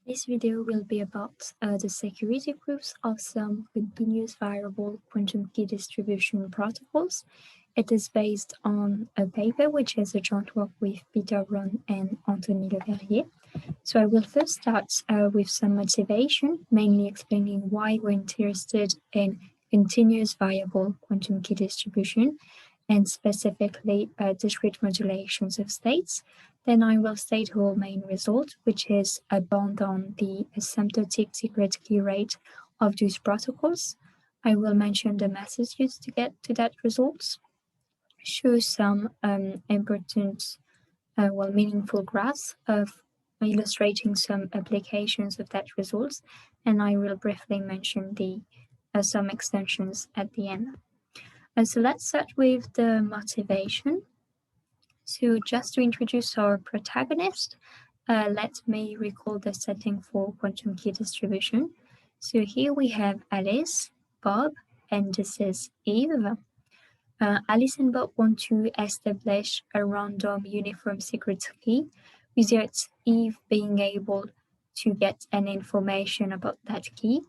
This video will be about the security proofs of some continuous variable quantum key distribution protocols. It is based on a paper which is a joint work with Peter Ron and Anthony Leverrier. So I will first start with some motivation, mainly explaining why we're interested in continuous variable quantum key distribution, and specifically discrete modulations of states. Then I will state our main result, which is a bound on the asymptotic secret key rate of these protocols. I will mention the methods used to get to that result, show some important, meaningful graphs of illustrating some applications of that result, and I will briefly mention the some extensions at the end. So let's start with the motivation. So just to introduce our protagonist, let me recall the setting for quantum key distribution. So here we have Alice, Bob, and this is Eve. Alice and Bob want to establish a random uniform secret key without Eve being able to get any information about that key.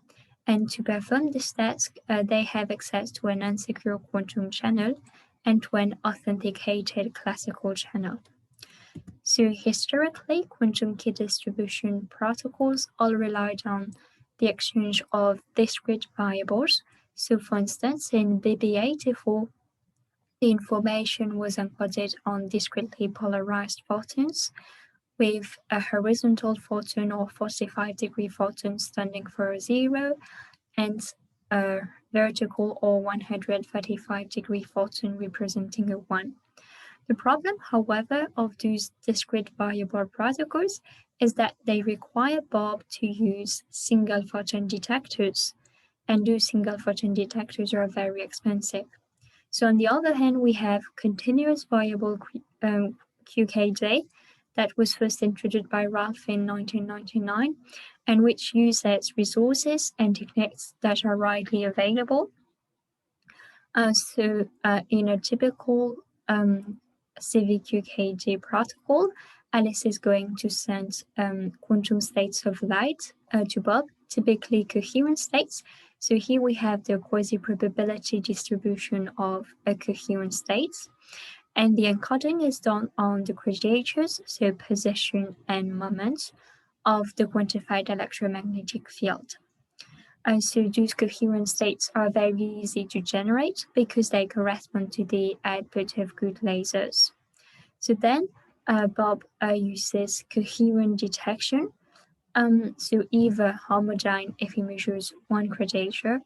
And to perform this task, they have access to an unsecure quantum channel and to an authenticated classical channel. So historically, quantum key distribution protocols all relied on the exchange of discrete variables. So for instance, in BB84, the information was encoded on discretely polarized photons, with a horizontal photon or 45-degree photon standing for 0, and a vertical or 135-degree photon representing a 1. The problem, however, of these discrete variable protocols is that they require Bob to use single photon detectors, and those single photon detectors are very expensive. So on the other hand, we have continuous variable QKD that was first introduced by Ralph in 1999, and which uses resources and techniques that are widely available. In a typical CV QKD protocol, Alice is going to send quantum states of light to Bob, typically coherent states. So here we have the quasi-probability distribution of a coherent state. And the encoding is done on the creditators, so position and moment, of the quantified electromagnetic field. So those coherent states are very easy to generate because they correspond to the output of good lasers. So then Bob uses coherent detection. So either homodyne if he measures one creditation,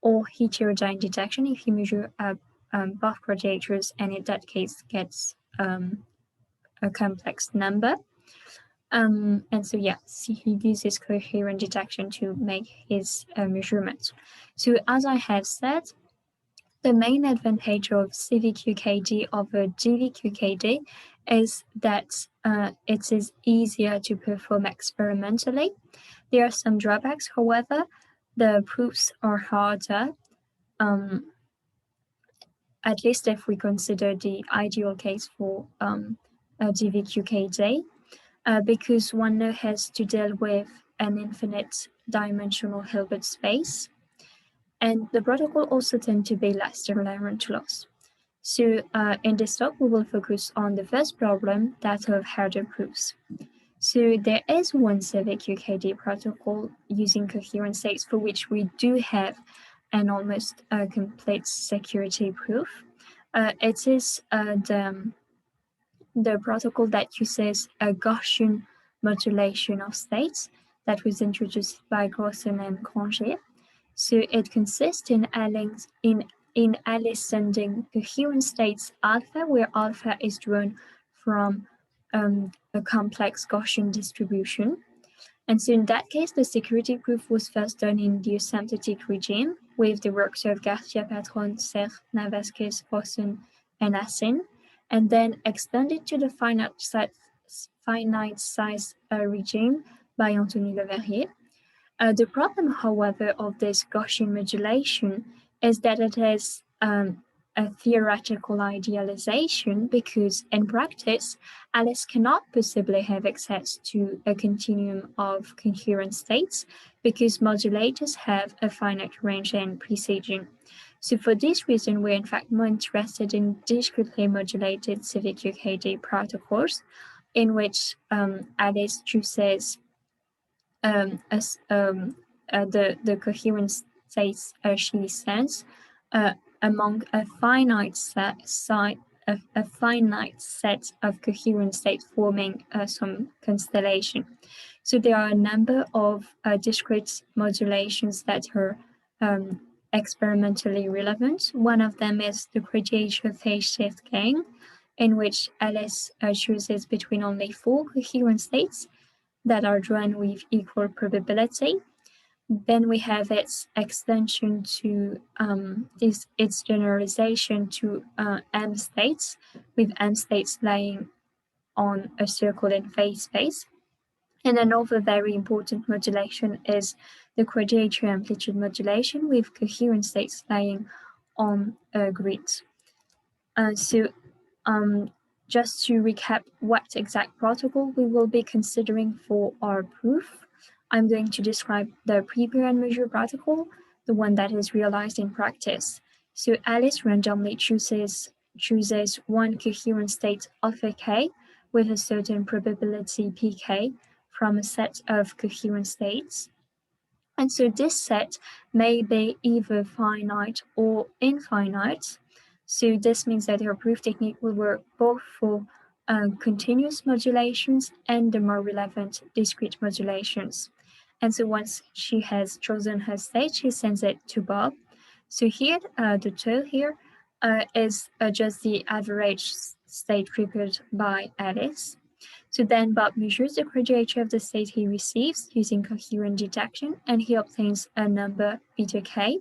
or heterodyne detection if he measures both creditators, and in that case gets a complex number. And so yes, he uses coherent detection to make his measurements. So as I have said, the main advantage of CV QKD over GV QKD is that it is easier to perform experimentally. There are some drawbacks, however. The proofs are harder, at least if we consider the ideal case for GV QKD. Because one now has to deal with an infinite dimensional Hilbert space. And the protocol also tend to be less tolerant to loss. So in this talk, we will focus on the first problem, that of harder proofs. So there is one CV QKD protocol using coherent states for which we do have an almost complete security proof. It is the protocol that uses a Gaussian modulation of states that was introduced by Grossen and Granger. So it consists in Alice sending coherent states alpha, where alpha is drawn from a complex Gaussian distribution. And so in that case, the security proof was first done in the asymptotic regime with the works of Garcia, Patron, Serre, Navasquez, Grossen, and Assin, and then extended to the finite size regime by Anthony Leverrier. The problem, however, of this Gaussian modulation is that it is a theoretical idealization because in practice, Alice cannot possibly have access to a continuum of coherent states because modulators have a finite range and precision. So for this reason, we're in fact more interested in discretely modulated CV QKD protocols in which Alice chooses the coherent states she sends among a finite set of coherent states forming some constellation. So there are a number of discrete modulations that are experimentally relevant. One of them is the Creditation phase shift gain, in which Alice chooses between only 4 coherent states that are drawn with equal probability. Then we have its extension to its generalization to M states, with M states lying on a circle in phase space. And another very important modulation is the Creditation amplitude modulation with coherent states lying on a grid. Just to recap what exact protocol we will be considering for our proof, I'm going to describe the prepare and measure protocol, the one that is realized in practice. So Alice randomly chooses one coherent state alpha k with a certain probability pk from a set of coherent states. And so this set may be either finite or infinite. So this means that her proof technique will work both for continuous modulations and the more relevant discrete modulations. And so once she has chosen her state, she sends it to Bob. So here, the tau here is just the average state prepared by Alice. So then Bob measures the creditation of the state he receives using coherent detection, and he obtains a number beta k.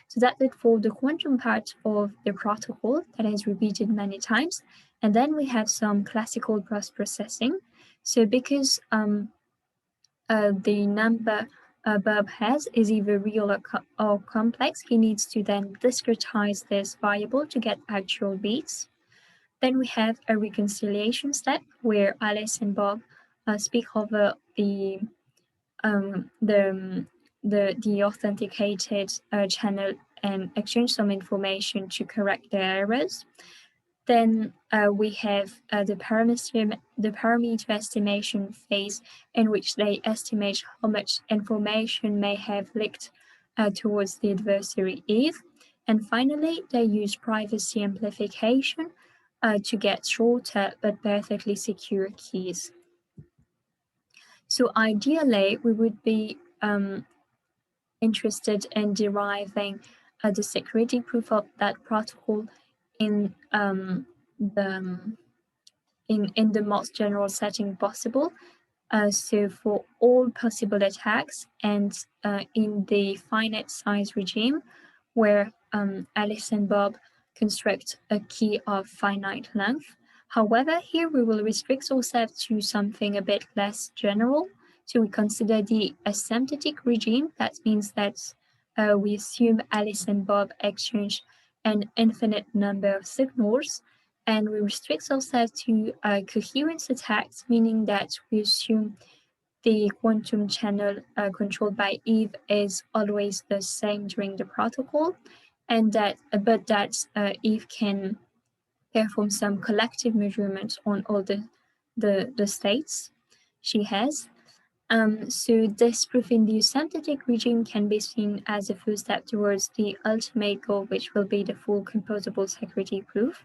So that's it for the quantum part of the protocol that is repeated many times. And then we have some classical post-processing. So because the number Bob has is either real or complex, he needs to then discretize this variable to get actual bits. Then we have a reconciliation step where Alice and Bob speak over the authenticated channel and exchange some information to correct their errors. Then we have the parameter estimation phase, in which they estimate how much information may have leaked towards the adversary Eve. And finally, they use privacy amplification to get shorter but perfectly secure keys. So ideally, we would be interested in deriving the security proof of that protocol in the most general setting possible. So for all possible attacks and in the finite size regime, where Alice and Bob construct a key of finite length. However, here we will restrict ourselves to something a bit less general. So we consider the asymptotic regime. That means that we assume Alice and Bob exchange an infinite number of signals, and we restrict ourselves to coherence attacks, meaning that we assume the quantum channel controlled by Eve is always the same during the protocol, and that Eve can perform some collective measurements on all the states she has. So this proof in the asymptotic regime can be seen as a first step towards the ultimate goal, which will be the full composable security proof.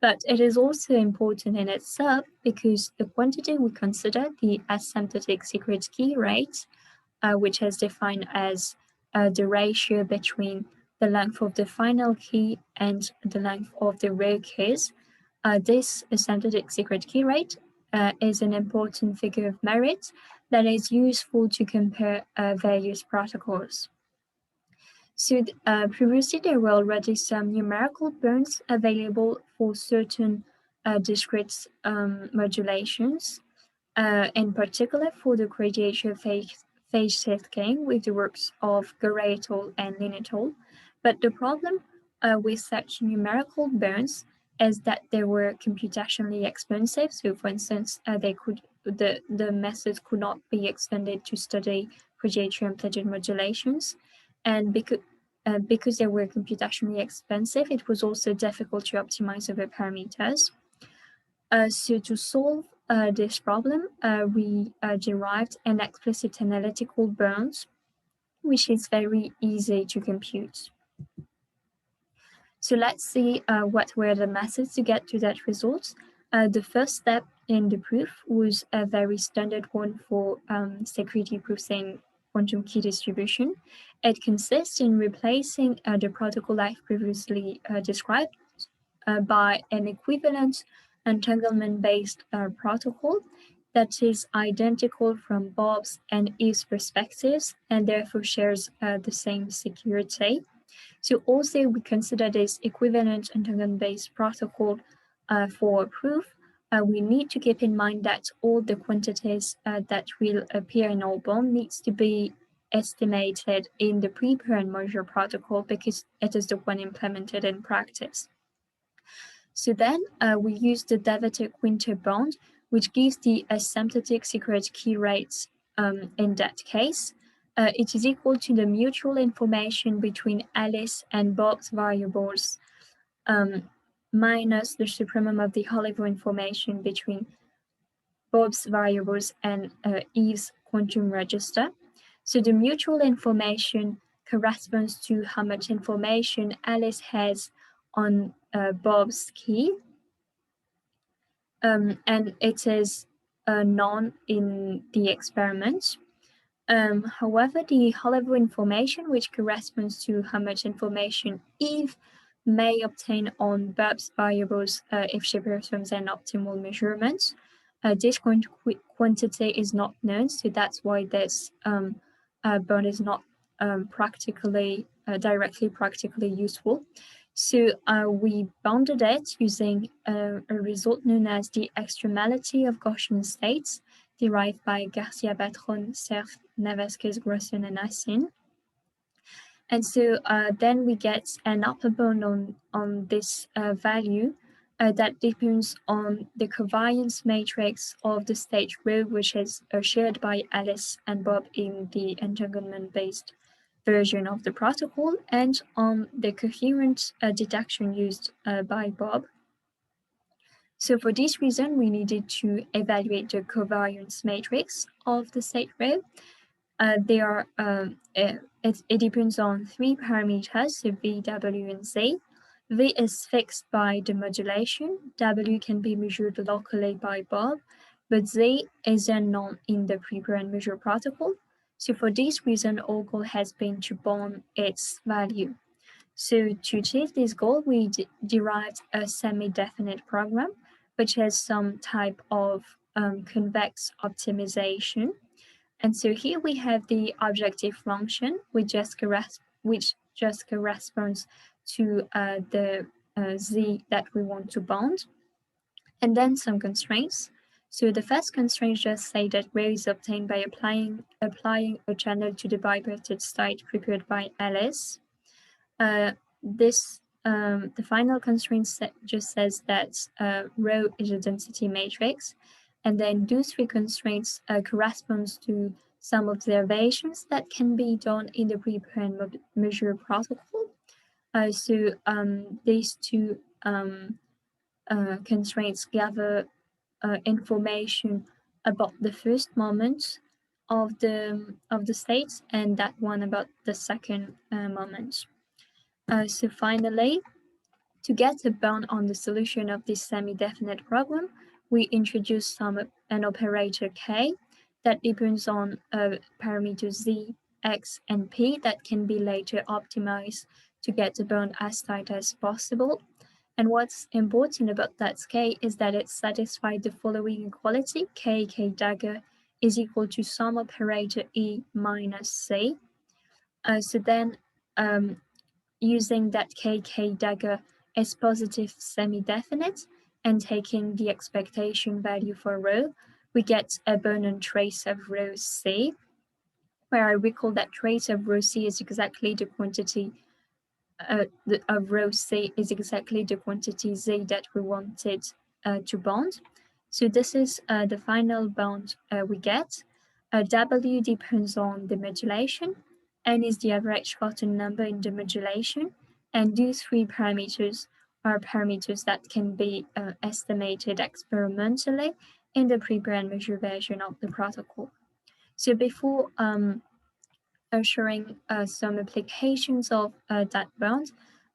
But it is also important in itself because the quantity we consider, the asymptotic secret key rate, which is defined as the ratio between the length of the final key and the length of the row keys. This asymptotic secret key rate is an important figure of merit that is useful to compare various protocols. So previously, there were already some numerical bounds available for certain discrete modulations, in particular for the Creditation phase shift gain with the works of Garay et al. And Lin et al. But the problem with such numerical bounds is that they were computationally expensive. So, for instance, the methods could not be extended to study radiatory amplitude modulations, and because they were computationally expensive, it was also difficult to optimize over parameters. So to solve this problem, we derived an explicit analytical bound, which is very easy to compute. So let's see what were the methods to get to that result. The first step in the proof was a very standard one for security proofs in quantum key distribution. It consists in replacing the protocol I've previously described by an equivalent entanglement-based protocol that is identical from Bob's and Eve's perspectives and therefore shares the same security. So also we consider this equivalent entanglement-based protocol for proof. We need to keep in mind that all the quantities that will appear in our bond needs to be estimated in the prepare and measure protocol because it is the one implemented in practice. So then we use the Devetter-Quinter bond, which gives the asymptotic secret key rates in that case. It is equal to the mutual information between Alice and Bob's variables minus the supremum of the high-level information between Bob's variables and Eve's quantum register. So the mutual information corresponds to how much information Alice has on Bob's key, and it is known in the experiment. However, the high-level information, which corresponds to how much information Eve may obtain on Bob's variables if she performs an optimal measurement, this quantity is not known, so that's why this bond is not directly practically useful. So we bounded it using a result known as the extremality of Gaussian states, derived by Garcia-Batron, Cerf, Navasquez, Grosson, and Assin. And so then we get an upper bound on this value that depends on the covariance matrix of the state rho, which is shared by Alice and Bob in the entanglement-based version of the protocol, and on the coherent detection used by Bob. So for this reason, we needed to evaluate the covariance matrix of the state rho. It depends on three parameters, so V, W, and Z. V is fixed by the modulation. W can be measured locally by Bob, but Z is unknown in the prepare and measure protocol. So for this reason, our goal has been to bound its value. So to achieve this goal, we derived a semi-definite program, which has some type of convex optimization. And so here we have the objective function, which just corresponds to the Z that we want to bound, and then some constraints. So the first constraints just say that rho is obtained by applying a channel to the bipartite state prepared by Alice. The final constraint just says that rho is a density matrix, and then those three constraints corresponds to some observations that can be done in the prepare and measure protocol. So these two constraints gather information about the first moment of the states, and that one about the second moment. So finally, to get a bound on the solution of this semi-definite problem, we introduce an operator K that depends on parameters Z, X, and P that can be later optimized to get the bound as tight as possible. And what's important about that K is that it satisfies the following equality: K dagger is equal to sum operator E minus C. So then using that K dagger as positive semi-definite and taking the expectation value for rho, we get a Bourne trace of rho C, where I recall that trace of rho C is exactly the quantity of row C is exactly the quantity Z that we wanted to bound. So this is the final bound we get. W depends on the modulation, N is the average photon number in the modulation, and these three parameters are parameters that can be estimated experimentally in the prepare and measure version of the protocol. So before showing some applications of that bound,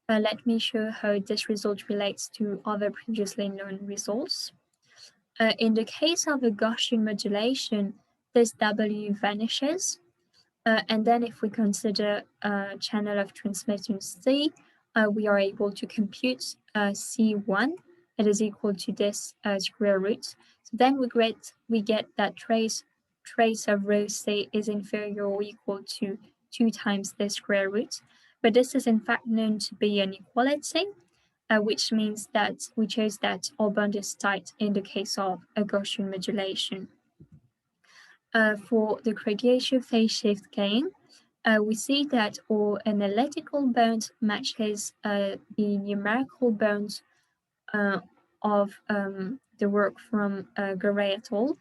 let me show how this result relates to other previously known results. In the case of a Gaussian modulation, this W vanishes. And then if we consider a channel of transmittance C, we are able to compute C1. It is equal to this square root. So then we get that trace of row C is inferior or equal to 2 times the square root. But this is in fact known to be an equality, which means that we chose that our bond is tight in the case of a Gaussian modulation. For the Creditation phase shift gain, we see that our analytical bound matches the numerical bound of the work from Garay et al.,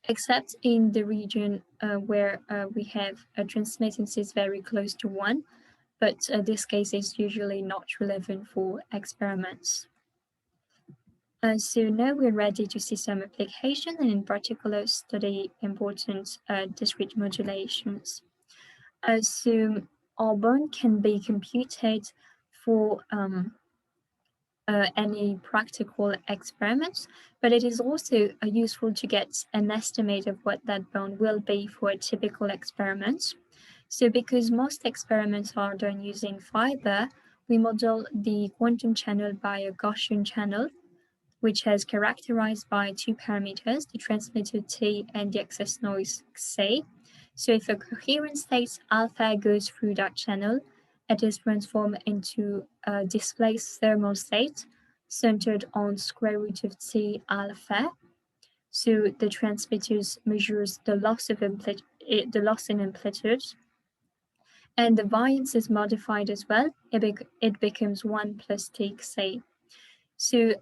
except in the region where we have transmittances very close to 1, but this case is usually not relevant for experiments. So now we're ready to see some application and in particular study important discrete modulations. So our bond can be computed for any practical experiments, but it is also useful to get an estimate of what that bond will be for a typical experiment. So because most experiments are done using fiber, we model the quantum channel by a Gaussian channel, which is characterized by two parameters, the transmitter T and the excess noise Xi. So if a coherent state alpha goes through that channel, it is transformed into a displaced thermal state centered on square root of T alpha. So the transmitters measures the loss in amplitude, and the variance is modified as well. It becomes 1 plus T Xi. So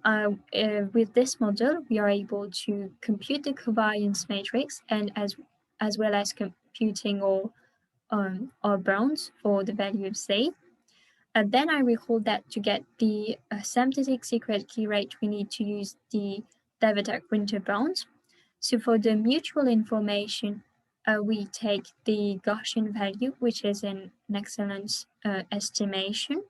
with this model, we are able to compute the covariance matrix and as well as computing our bounds for the value of Z. And then I recall that to get the asymptotic secret key rate, we need to use the Leverrier-Winter bound. So for the mutual information, we take the Gaussian value, which is an excellent estimation.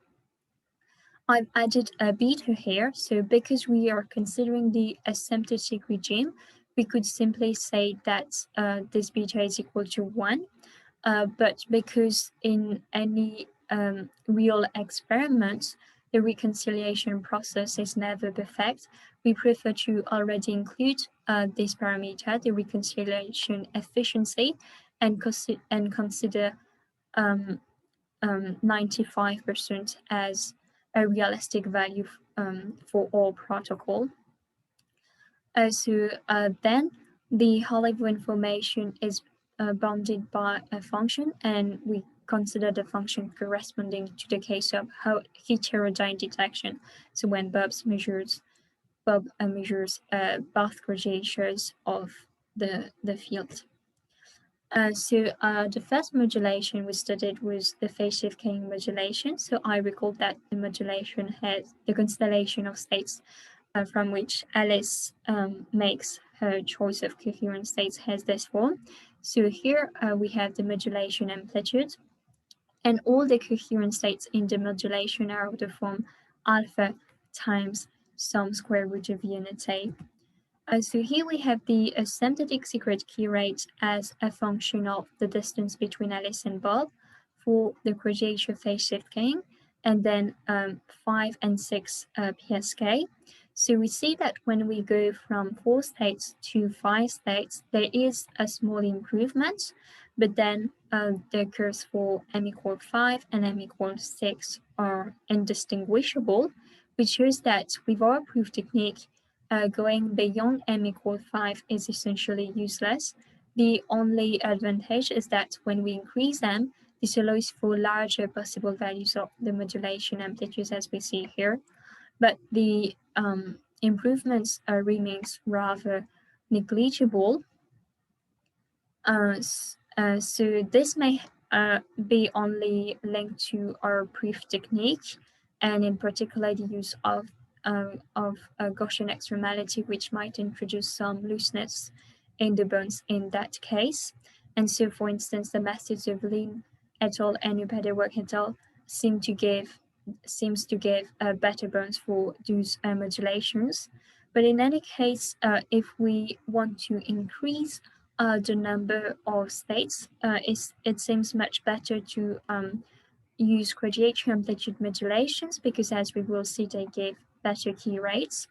I've added a beta here, so because we are considering the asymptotic regime, we could simply say that this beta is equal to 1, but because in any real experiments, the reconciliation process is never perfect, we prefer to already include this parameter, the reconciliation efficiency, and consider 95% as a realistic value for all protocol. So then the high-level information is bounded by a function, and we consider the function corresponding to the case of heterodyne detection. So when Bob measures Barth gradations of the field. So the first modulation we studied was the phase shift gain modulation. So I recall that the modulation has the constellation of states from which Alice makes her choice of coherent states has this form. So here we have the modulation amplitude, and all the coherent states in the modulation are of the form alpha times some square root of unit A. So here we have the asymptotic secret key rate as a function of the distance between Alice and Bob for the Creditation phase shift gain, and then 5 and 6 PSK. So we see that when we go from 4 states to 5 states, there is a small improvement, but then the curves for m equals 5 and m equals 6 are indistinguishable, which shows that with our proof technique, going beyond m equals 5 is essentially useless. The only advantage is that when we increase m, This allows for larger possible values of the modulation amplitudes as we see here, but the improvements remains rather negligible. So this may be only linked to our proof technique, and in particular the use of Gaussian extremality, which might introduce some looseness in the bones in that case. And so, for instance, the methods of Lyon et al. And Upadework et al. Seems to give better bones for those modulations. But in any case, if we want to increase the number of states, it seems much better to use Creditation amplitude modulations, because as we will see, they give better key rates.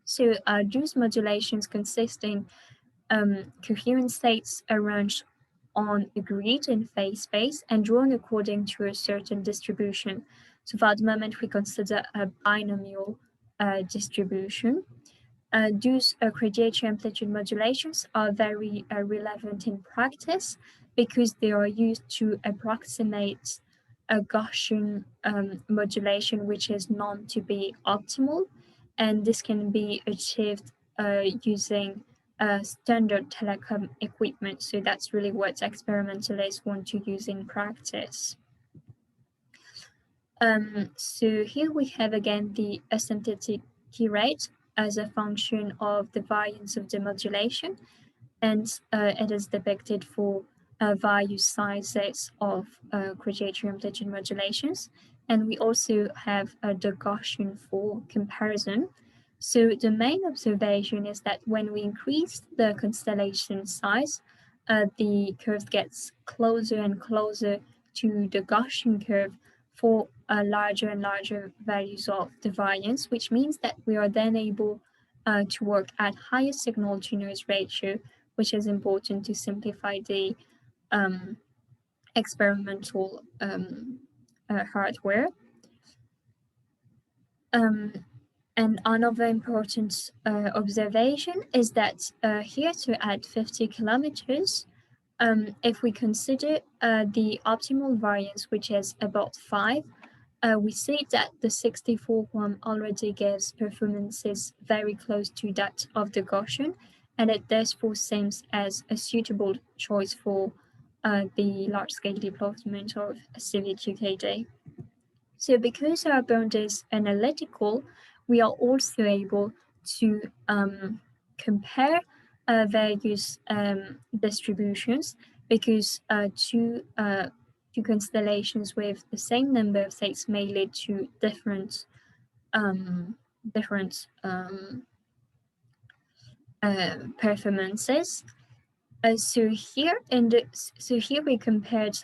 So those modulations consist in coherent states arranged on a grid in phase space and drawn according to a certain distribution. So for the moment, we consider a binomial distribution. Those Creditation amplitude modulations are very relevant in practice, because they are used to approximate a Gaussian modulation which is known to be optimal, and this can be achieved using standard telecom equipment. So that's really what experimentalists want to use in practice. So here we have again the asymptotic key rate as a function of the variance of the modulation, and it is depicted for various sizes of Creditation amplitude modulations. And we also have the Gaussian for comparison. So the main observation is that when we increase the constellation size, the curve gets closer and closer to the Gaussian curve for larger and larger values of the variance, which means that we are then able to work at higher signal to noise ratio, which is important to simplify the experimental hardware. And another important observation is that here to add 50 kilometers, if we consider the optimal variance, which is about 5, we see that the 64 one already gives performances very close to that of the Gaussian, and it therefore seems as a suitable choice for the large-scale deployment of CV QKD. So because our bound is analytical, we are also able to compare various distributions, because two constellations with the same number of states may lead to different performances. So here we compared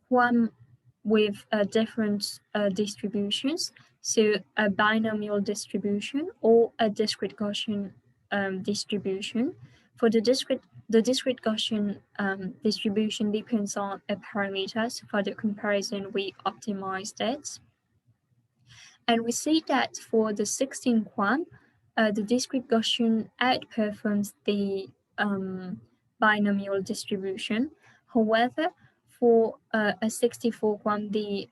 one with different distributions, so a binomial distribution or a discrete Gaussian distribution. For the discrete Gaussian distribution depends on a parameter, so for the comparison we optimized it. And we see that for the 16 quam, the discrete Gaussian outperforms the binomial distribution. However, for a 64 quam, the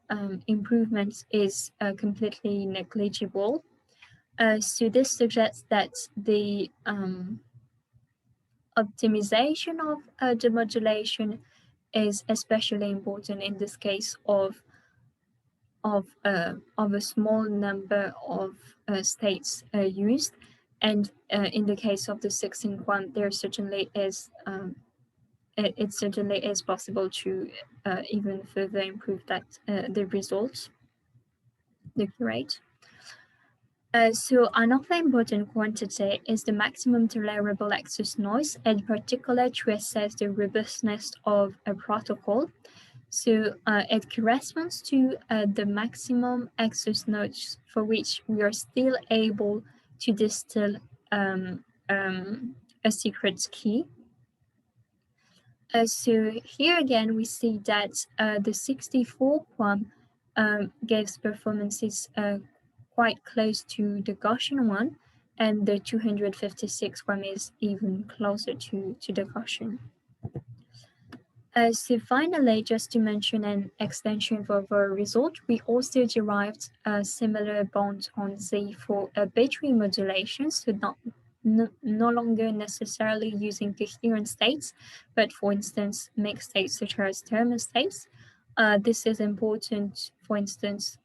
improvement is completely negligible. So this suggests that the optimization of the modulation is especially important in this case of a small number of states used, and in the case of the 16 quam, there certainly is it certainly is possible to even further improve that the results, the rate. So another important quantity is the maximum tolerable excess noise, in particular to assess the robustness of a protocol. So it corresponds to the maximum excess noise for which we are still able to distill a secret key. So here again, we see that the 64 quam gives performances quite close to the Gaussian one, and the 256 quam is even closer to the Gaussian. So finally, just to mention an extension of our result, we also derived a similar bond on Z for arbitrary modulation, so no longer necessarily using coherent states, but for instance, mixed states such as thermostates. This is important, for instance,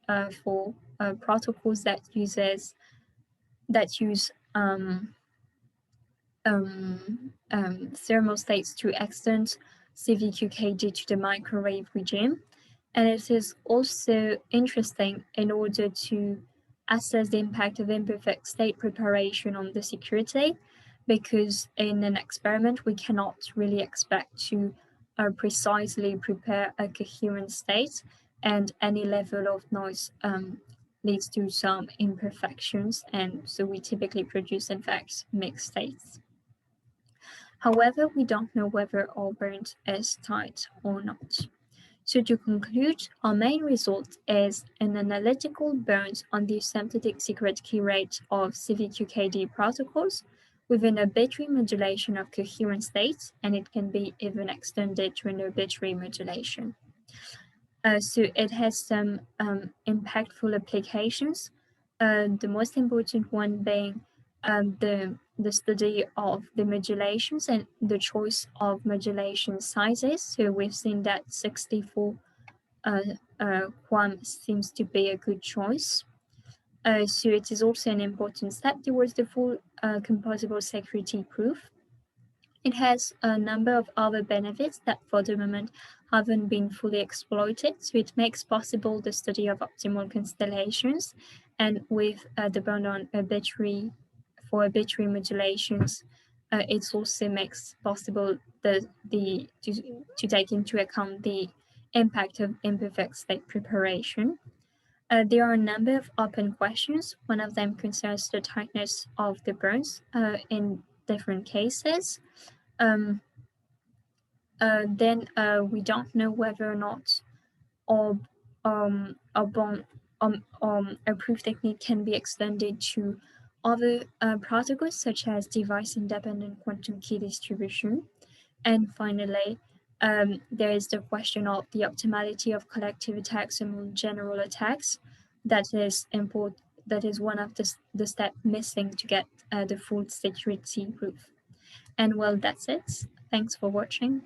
for protocols that use thermostates to extend CV QKD to the microwave regime. And it is also interesting in order to assess the impact of imperfect state preparation on the security, because in an experiment, we cannot really expect to precisely prepare a coherent state, and any level of noise leads to some imperfections, and so we typically produce, in fact, mixed states. However, we don't know whether our burnt is tight or not. So to conclude, our main result is an analytical burnt on the asymptotic secret key rate of CVQKD protocols with an arbitrary modulation of coherent states, and it can be even extended to an arbitrary modulation. So it has some impactful applications, the most important one being the study of the modulations and the choice of modulation sizes. So we've seen that 64 QAM seems to be a good choice. So it is also an important step towards the full composable security proof. It has a number of other benefits that for the moment haven't been fully exploited. So it makes possible the study of optimal constellations, and with the burn on arbitrary modulations, it also makes possible to take into account the impact of imperfect state preparation. There are a number of open questions. One of them concerns the tightness of the burns in different cases. Then we don't know whether or not a proof technique can be extended to other protocols such as device-independent quantum key distribution. And finally, there is the question of the optimality of collective attacks among general attacks. That is important. That is one of the steps missing to get the full security proof. And well, that's it. Thanks for watching.